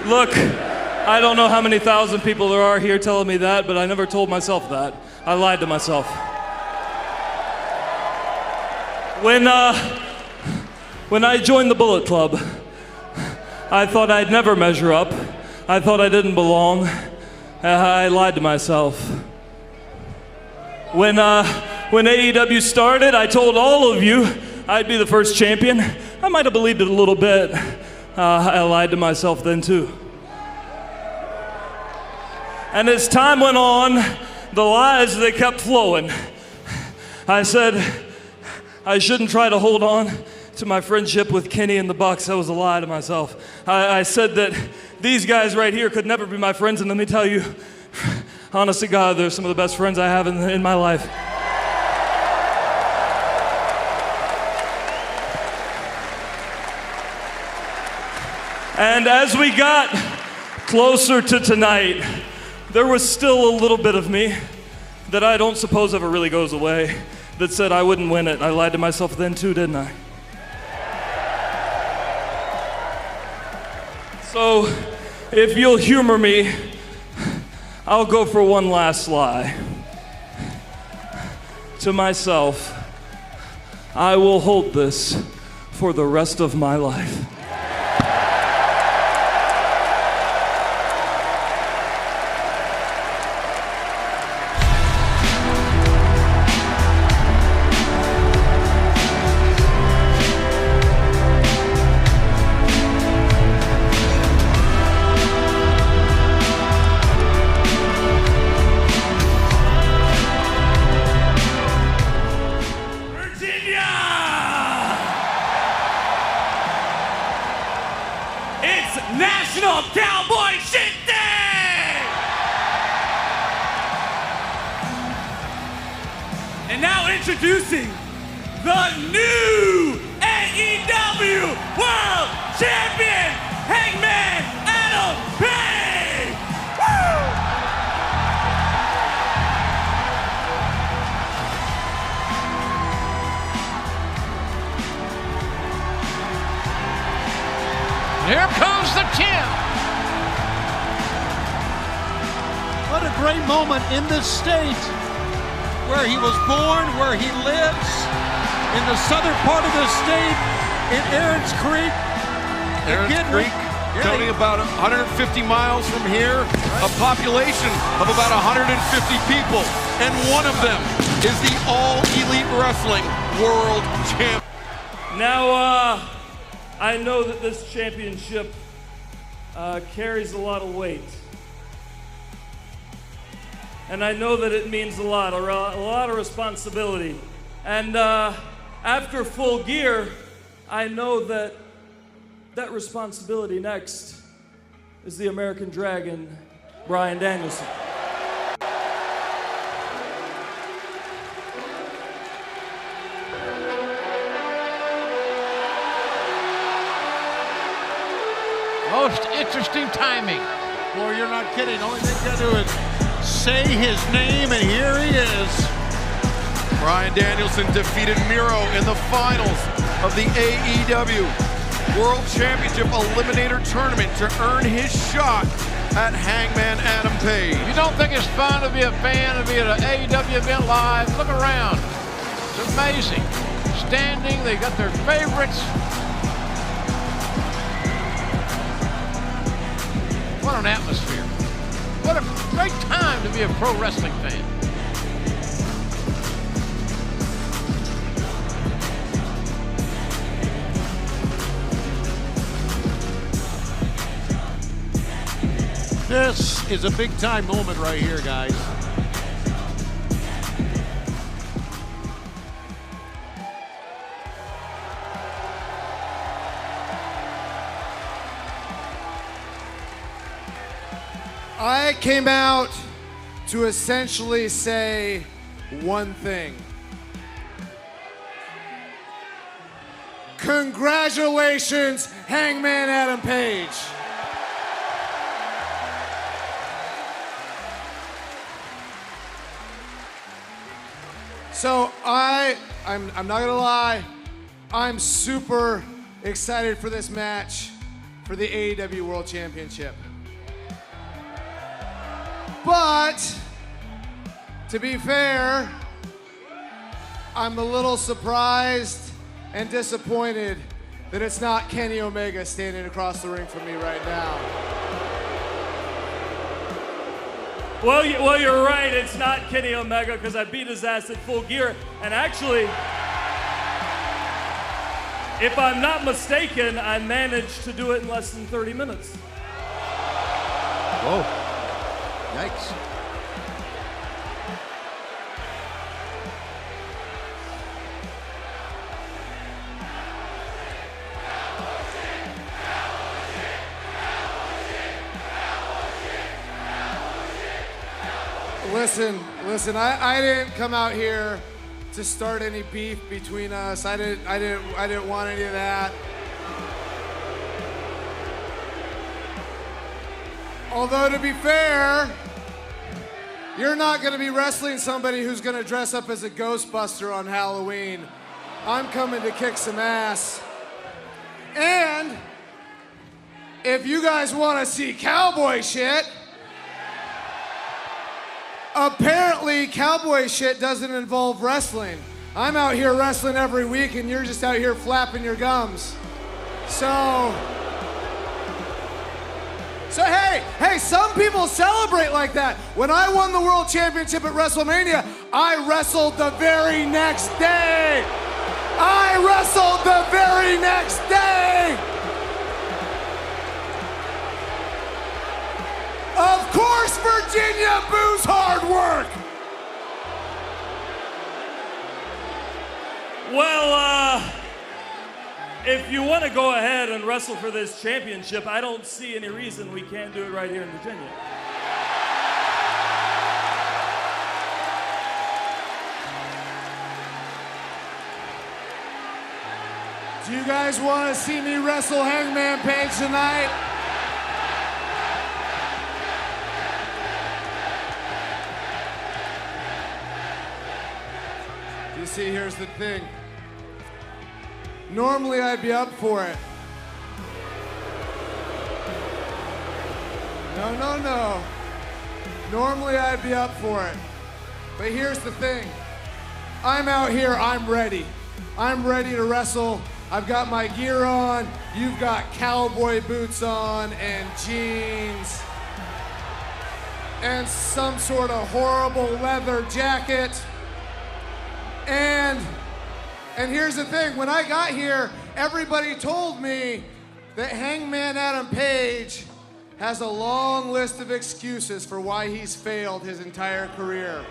Look, I don't know how many thousand people there are here telling me that, but I never told myself that. I lied to myself. When I joined the Bullet Club, I thought I'd never measure up. I thought I didn't belong. I lied to myself. When AEW started, I told all of you I'd be the first champion. I might have believed it a little bit. I lied to myself then too. And as time went on, the lies, they kept flowing. I said I shouldn't try to hold on to my friendship with Kenny and the Bucks. That was a lie to myself. I said that these guys right here could never be my friends, and let me tell you, honest to God, they're some of the best friends I have in my life. And as we got closer to tonight, there was still a little bit of me that I don't suppose ever really goes away that said I wouldn't win it. I lied to myself then too, didn't I? So, if you'll humor me, I'll go for one last lie. To myself, I will hold this for the rest of my life. Introducing the new AEW World Champion, Hangman Page! Woo! Here comes the champ. What a great moment in this state, where he was born, where he lives, in the southern part of the state, in Aaron's Creek. Tony, about 150 miles from here, a population of about 150 people, and one of them is the All Elite Wrestling World Champ. Now, I know that this championship carries a lot of weight. And I know that it means a lot of responsibility. And after Full Gear, I know that that responsibility next is the American Dragon, Bryan Danielson. Most interesting timing. Boy, you're not kidding. Only thing you gotta do is say his name, and here he is. Bryan Danielson defeated Miro in the finals of the AEW World Championship Eliminator Tournament to earn his shot at Hangman Page. You don't think it's fun to be a fan, to be at an AEW event live? Look around. It's amazing. Standing, they got their favorites. What an atmosphere. What a great time to be a pro wrestling fan. This is a big time moment right here, guys. I came out to essentially say one thing. Congratulations, Hangman Page. So I'm not gonna lie, I'm super excited for this match. for the AEW World Championship. But, to be fair, I'm a little surprised and disappointed that it's not Kenny Omega standing across the ring from me right now. Well, you're right. It's not Kenny Omega because I beat his ass at Full Gear. And actually, if I'm not mistaken, I managed to do it in less than 30 minutes. Whoa. Yikes. Listen, I didn't come out here to start any beef between us. I didn't want any of that. Although, to be fair, you're not going to be wrestling somebody who's going to dress up as a Ghostbuster on Halloween. I'm coming to kick some ass. And if you guys want to see cowboy shit, apparently cowboy shit doesn't involve wrestling. I'm out here wrestling every week and you're just out here flapping your gums. So hey, some people celebrate like that. When I won the World Championship at WrestleMania, I wrestled the very next day. Of course, Virginia boos hard work. Well, if you want to go ahead and wrestle for this championship, I don't see any reason we can't do it right here in Virginia. Do you guys want to see me wrestle Hangman Page tonight? You see, here's the thing. Normally I'd be up for it. No. Normally I'd be up for it. But here's the thing. I'm out here, I'm ready. I'm ready to wrestle. I've got my gear on. You've got cowboy boots on and jeans and some sort of horrible leather jacket. And here's the thing, when I got here, everybody told me that Hangman Adam Page has a long list of excuses for why he's failed his entire career.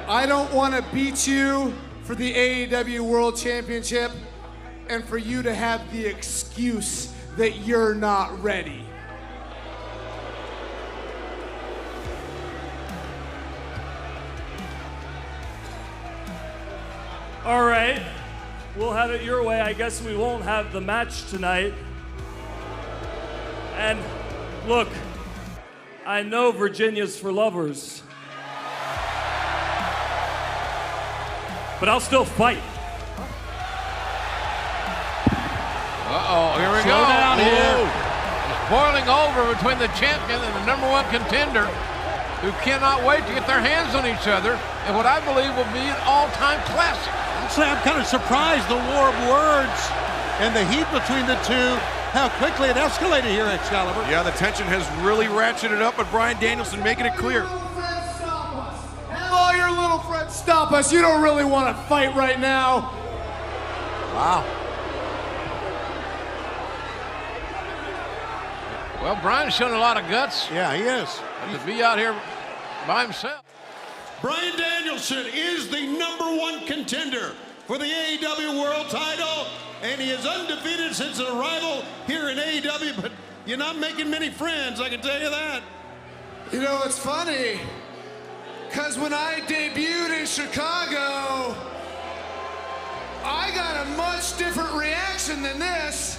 I don't want to beat you for the AEW World Championship and for you to have the excuse that you're not ready. All right, we'll have it your way. I guess we won't have the match tonight. And look, I know Virginia's for lovers, but I'll still fight. Uh-oh, here we go. Slow down here. It's boiling over between the champion and the #1 contender, who cannot wait to get their hands on each other in what I believe will be an all-time classic. Actually, I'm kind of surprised the war of words and the heat between the two, how quickly it escalated here, Excalibur. Yeah, the tension has really ratcheted up, but Bryan Danielson making it clear. All your little friends stop us. You don't really want to fight right now. Wow. Well, Bryan's shown a lot of guts. Yeah, he is. To be out here by himself. Bryan Danielson is the #1 contender for the AEW World title, and he is undefeated since an arrival here in AEW, but you're not making many friends, I can tell you that. You know, it's funny, because when I debuted in Chicago, I got a much different reaction than this.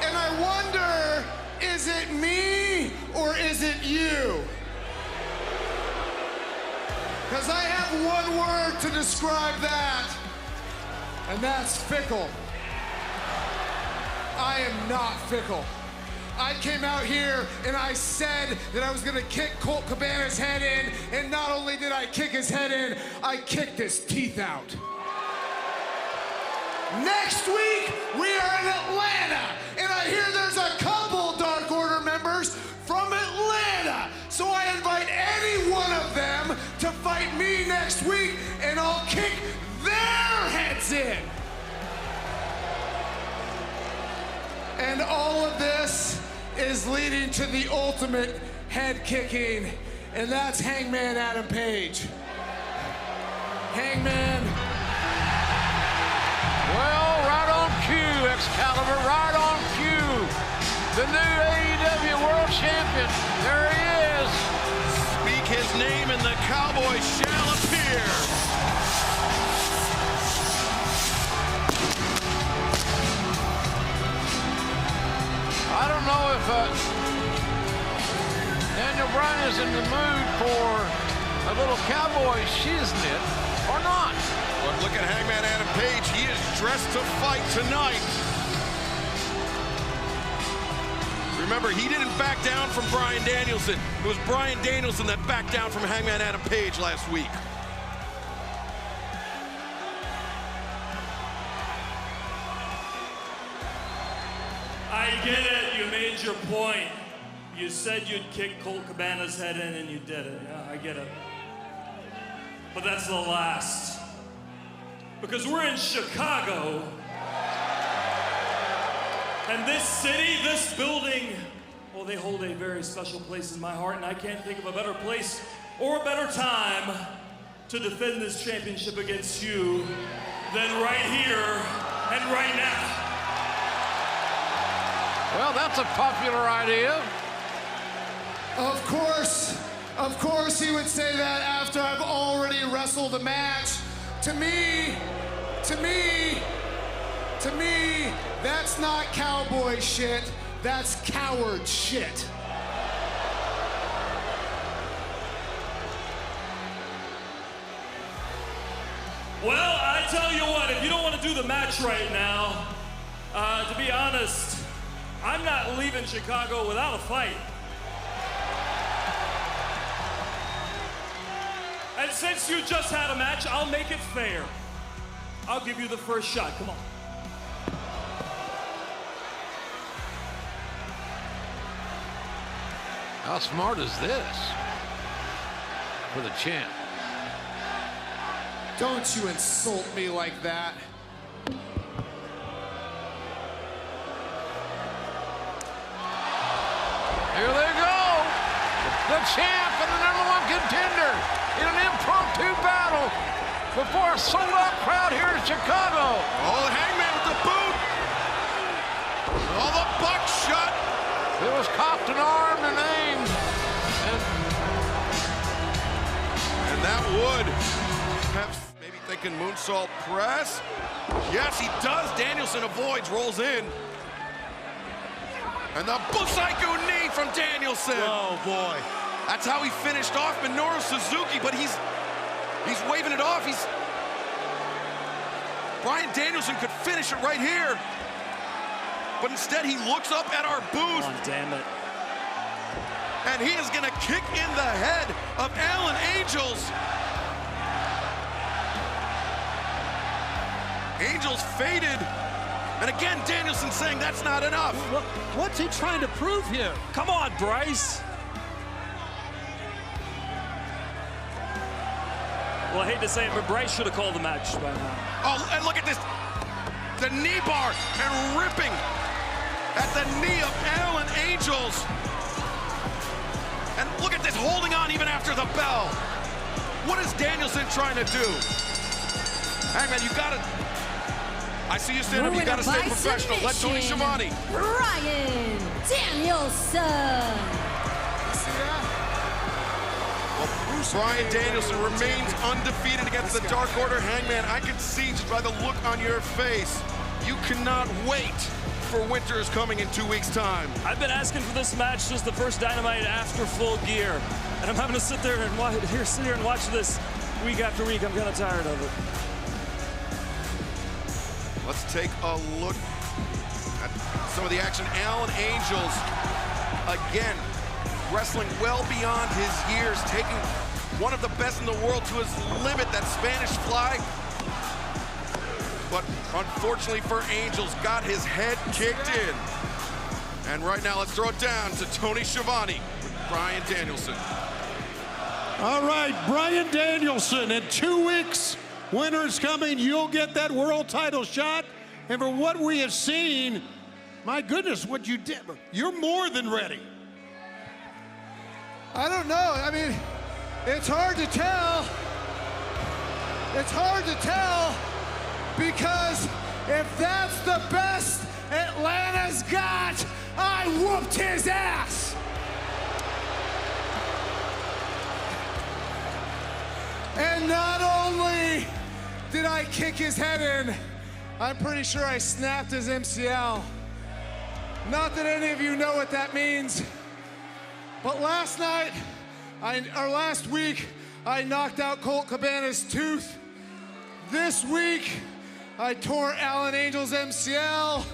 And I wonder, is it me or is it you? Because I have one word to describe that, and that's fickle. I am not fickle. I came out here and I said that I was gonna kick Colt Cabana's head in, and not only did I kick his head in, I kicked his teeth out. Next week, we are in Atlanta, and I hear there's a couple Dark Order members from Atlanta. So I invite any one of them to fight me next week, and I'll kick their heads in. And all of this is leading to the ultimate head kicking, and that's Hangman Adam Page. Hangman. Well, right on cue, Excalibur, right on cue. The new AEW World Champion, there he is. Speak his name and the cowboy shall appear. I don't know if Daniel Bryan is in the mood for a little cowboy shiznit or not. But look at Hangman Adam Page. He is dressed to fight tonight. Remember, he didn't back down from Bryan Danielson. It was Bryan Danielson that backed down from Hangman Adam Page last week. I get it, you made your point. You said you'd kick Colt Cabana's head in and you did it. Yeah, I get it. But that's the last. Because we're in Chicago. And this city, this building, well, they hold a very special place in my heart, and I can't think of a better place or a better time to defend this championship against you than right here and right now. Well, that's a popular idea. Of course he would say that after I've already wrestled a match. To me, that's not cowboy shit, that's coward shit. Well, I tell you what, if you don't want to do the match right now, to be honest, I'm not leaving Chicago without a fight. And since you just had a match, I'll make it fair. I'll give you the first shot, come on. How smart is this for the champ? Don't you insult me like that. Here they go. The champ and the #1 contender in an impromptu battle before a sold-out crowd here in Chicago. Oh, Hangman with the boot. Oh, the buckshot. It was cocked and armed and aimed. And that would have maybe thinking moonsault press. Yes, he does. Danielson avoids, rolls in. And the Busaiku knee from Danielson. Oh, boy. That's how he finished off Minoru Suzuki, but he's waving it off. Bryan Danielson could finish it right here. But instead, he looks up at our booth. Oh, damn it. And he is going to kick in the head of Alan Angels. Angels faded. And again, Danielson saying that's not enough. What's he trying to prove here? Come on, Bryce. Well, I hate to say it, but Bryce should have called the match by now. Oh, and look at this. The knee bar and ripping at the knee of Alan Angels. And look at this, holding on even after the bell. What is Danielson trying to do? Hangman, you gotta... I see you stand up, you gotta stay professional. Let Tony Schiavone. Bryan Danielson. Bryan Danielson remains undefeated against the Dark Order. Hangman, I can see just by the look on your face, you cannot wait for Winter Is Coming in 2 weeks' time. I've been asking for this match since the first Dynamite after Full Gear, and I'm having to sit here and watch this week after week. I'm kind of tired of it. Let's take a look at some of the action. Alan Angels, again, wrestling well beyond his years, taking one of the best in the world to his limit, that Spanish fly. But unfortunately for Angels, got his head kicked in. And right now, let's throw it down to Tony Schiavone with Bryan Danielson. All right, Bryan Danielson, in 2 weeks, winter is coming. You'll get that world title shot. And for what we have seen, my goodness, what you did, you're more than ready. I don't know. I mean, it's hard to tell. It's hard to tell because if that's the best Atlanta's got, I whooped his ass. And not only did I kick his head in, I'm pretty sure I snapped his MCL. Not that any of you know what that means, but last week, I knocked out Colt Cabana's tooth. This week, I tore Alan Angel's MCL.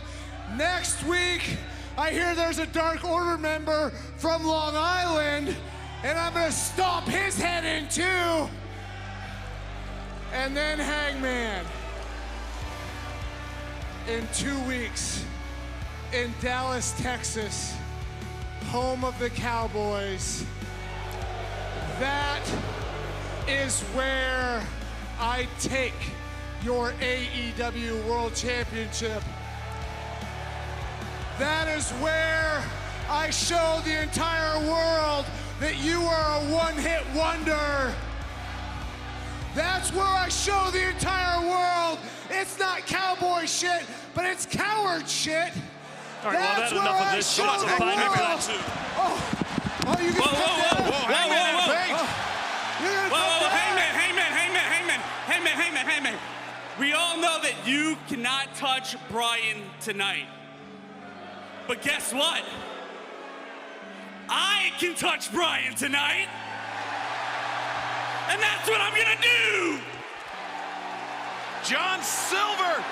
Next week, I hear there's a Dark Order member from Long Island, and I'm gonna stomp his head in too. And then Hangman. In 2 weeks, in Dallas, Texas, home of the Cowboys. That is where I take your AEW World Championship. That is where I show the entire world that you are a one-hit wonder. That's where I show the entire world it's not cowboy shit, but it's coward shit. All right, That's well, where enough of I this. show the world. Oh, you can Hangman. We all know that you cannot touch Bryan tonight. But guess what? I can touch Bryan tonight. And that's what I'm gonna do. John Silver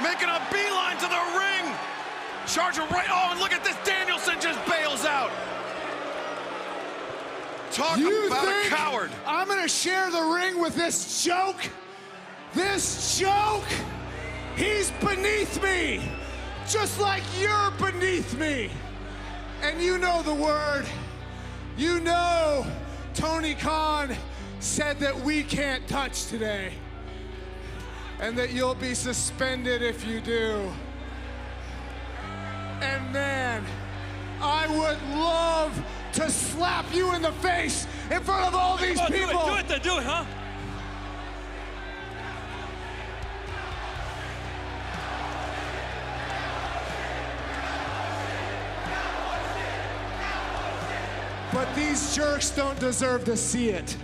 making a beeline to the ring. Charger right, oh, and look at this, Danielson just bails out. Talk about a coward. I'm gonna share the ring with this joke? This joke? He's beneath me, just like you're beneath me. And you know the word. You know Tony Khan said that we can't touch today, and that you'll be suspended if you do. And man, I would love to slap you in the face in front of all these people. Do it, huh? But these jerks don't deserve to see it.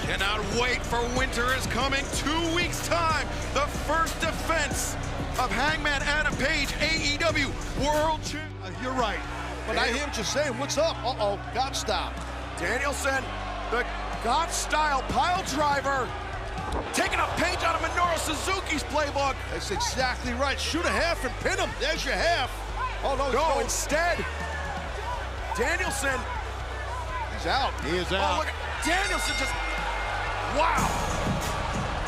Cannot wait for Winter Is Coming. 2 weeks' time. The first defense of Hangman Adam Page, AEW World Champion. You're right. But I hear him just saying, what's up? Uh-oh, God stop. Danielson, the God-style pile driver, taking a page out of Minoru Suzuki's playbook. That's exactly right. Shoot a half and pin him. There's your half. Oh, no, No, instead, Danielson. He's out. He is Oh, out. look at Danielson just, wow.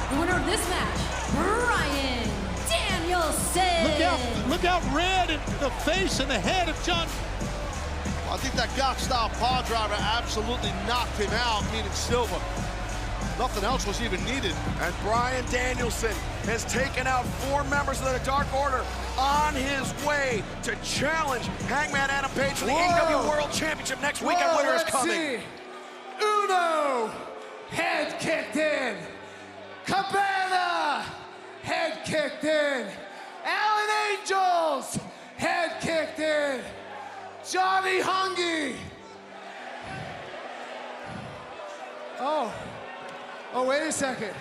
The winner of this match, Bryan Danielson. Look out red in the face and the head of John. Well, I think that God-style paw driver absolutely knocked him out, meaning Silva. Nothing else was even needed. And Bryan Danielson has taken out 4 members of the Dark Order on his way to challenge Hangman Adam Page for the AEW World Championship next week at Winter Is Coming. See. Uno, head kicked in. Cabana, head kicked in. Alan Angels, head kicked in. Johnny Hungy. Oh, wait a second.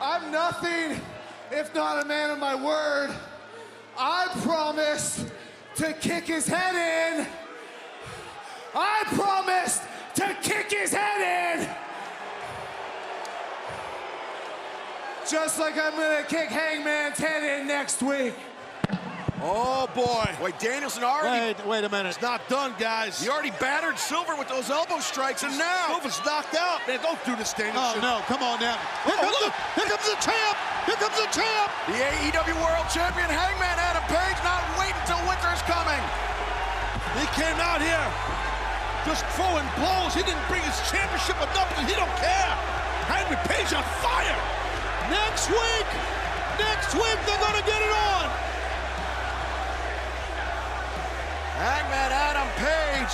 I'm nothing if not a man of my word. I promised to kick his head in. I promised to to kick his head in. Just like I'm gonna kick Hangman's head in next week. Oh boy. Wait, Danielson already... Wait a minute. It's not done, guys. He already battered Silver with those elbow strikes, and now... Silver's knocked out. Man, don't do this, Danielson. Oh, no, come on now. Here comes the champ. Here comes the champ. The AEW World Champion Hangman Adam Page not waiting until Winter Is Coming. He came out here just throwing blows. He didn't bring his championship with nothing. He don't care. Hangman Page on fire. Next week, they're going to get it on. Hangman Adam Page.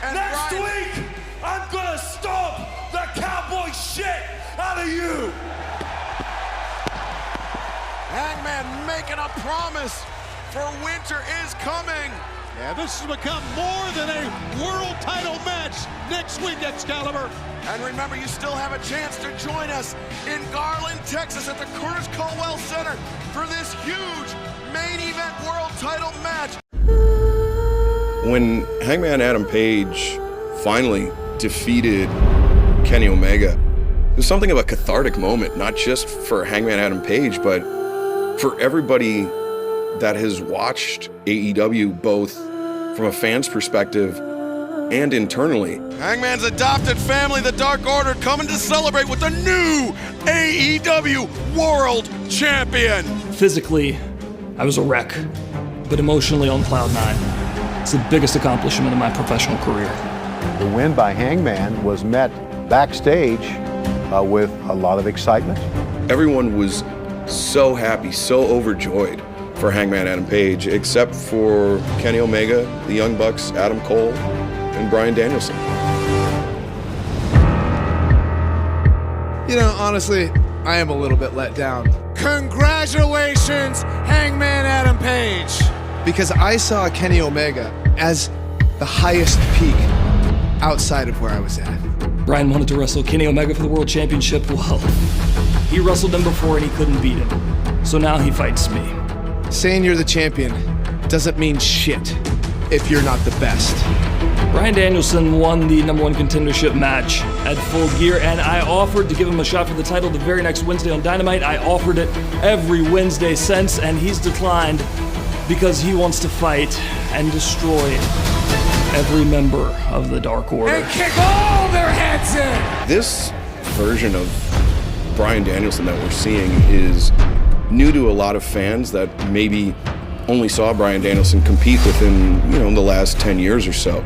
And Next Bryan... week, I'm gonna stomp the cowboy shit out of you. Hangman making a promise for Winter Is Coming. Yeah, this has become more than a world title match next week, Excalibur. And remember, you still have a chance to join us in Garland, Texas at the Curtis Culwell Center for this huge main event world title match. When Hangman Adam Page finally defeated Kenny Omega, it was something of a cathartic moment, not just for Hangman Adam Page, but for everybody that has watched AEW, both from a fan's perspective and internally. Hangman's adopted family, the Dark Order, coming to celebrate with the new AEW World Champion. Physically, I was a wreck, but emotionally on cloud nine. It's the biggest accomplishment of my professional career. The win by Hangman was met backstage with a lot of excitement. Everyone was so happy, so overjoyed for Hangman Adam Page, except for Kenny Omega, the Young Bucks, Adam Cole, and Bryan Danielson. You know, honestly, I am a little bit let down. Congratulations, Hangman Adam Page. Because I saw Kenny Omega as the highest peak outside of where I was at. Bryan wanted to wrestle Kenny Omega for the World Championship. Well, he wrestled him before and he couldn't beat him. So now he fights me. Saying you're the champion doesn't mean shit if you're not the best. Bryan Danielson won the #1 contendership match at Full Gear, and I offered to give him a shot for the title the very next Wednesday on Dynamite. I offered it every Wednesday since, and he's declined because he wants to fight and destroy every member of the Dark Order. And kick all their heads in! This version of Bryan Danielson that we're seeing is new to a lot of fans that maybe only saw Bryan Danielson compete within, the last 10 years or so.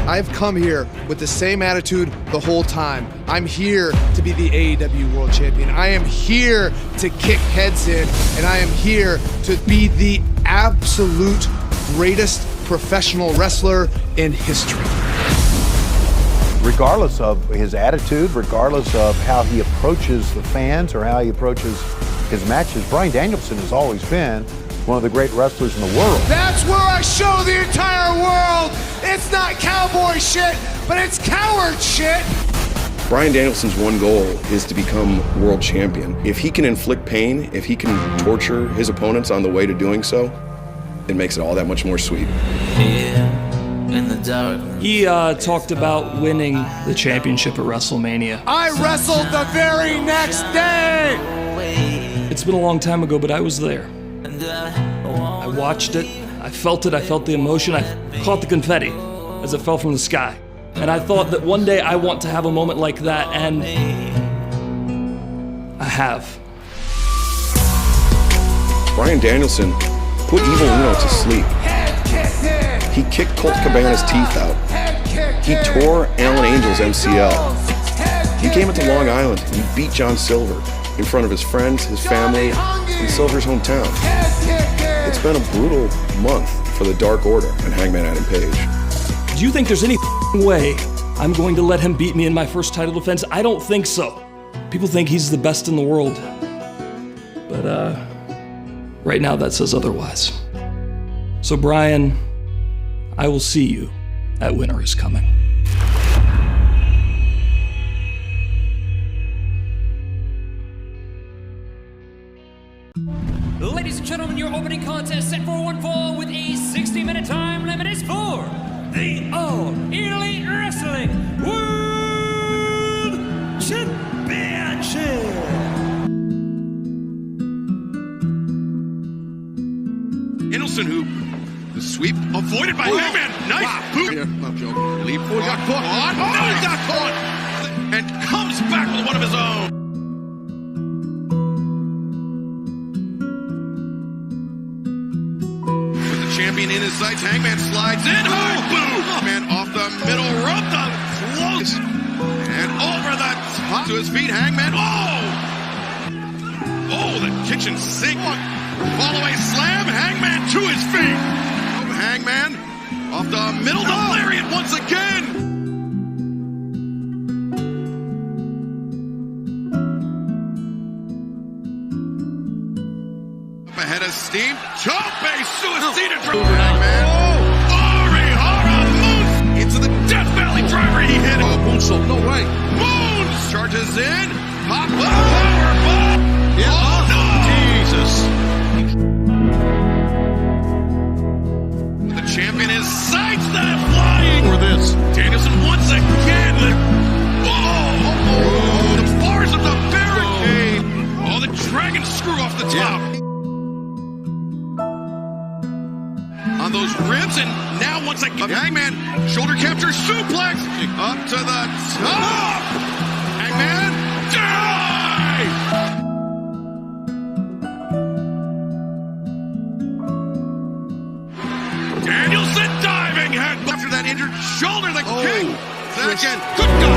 I've come here with the same attitude the whole time. I'm here to be the AEW World Champion. I am here to kick heads in, and I am here to be the absolute greatest professional wrestler in history. Regardless of his attitude, regardless of how he approaches the fans or how he approaches his matches, Bryan Danielson has always been one of the great wrestlers in the world. That's where I show the entire world it's not cowboy shit, but it's coward shit. Bryan Danielson's one goal is to become world champion. If he can inflict pain, if he can torture his opponents on the way to doing so, it makes it all that much more sweet. He talked about winning the championship at WrestleMania. I wrestled the very next day. It's been a long time ago, but I was there. I watched it, I felt the emotion, I caught the confetti as it fell from the sky. And I thought that one day I want to have a moment like that, and I have. Bryan Danielson put Evil Uno to sleep. He kicked Colt Cabana's teeth out. He tore Alan Angel's MCL. He came into Long Island and he beat John Silver in front of his friends, his family, in Silver's hometown. It's been a brutal month for the Dark Order and Hangman Adam Page. Do you think there's any way I'm going to let him beat me in my first title defense? I don't think so. People think he's the best in the world. But right now that says otherwise. So Bryan, I will see you at Winter Is Coming. Ladies and gentlemen, your opening contest set for one fall with a 60-minute time limit is for the All Elite Wrestling World Danielson, who the sweep avoided by Hangman. Nice boot. Leap. Oh, got caught. Oh, he got caught. And comes back with one of his own. With the champion in his sights, Hangman slides in. Hard boot. Man off the middle rope. The close. And over the top to his feet. Hangman. Oh, the kitchen sink. Fallaway slam. Hangman to his feet. Hangman off the middle. The lariat once again. Up ahead of steam. Chope suicida driver. Hangman. Orihara Moons into the Death Valley driver. He hit it. Moonsault, no way. Moons charges in. Pop up. Power bomb. Yeah. Oh, no. Jesus. The champion is sidestep flying. For this. Danielson once again. Oh, the bars of the barricade. Oh, the dragon screw off the top. On those ribs, and now once again, Hangman, shoulder capture suplex. Up to the top. Hangman, die! Danielson diving head after that injured shoulder. The king. Second. Good God.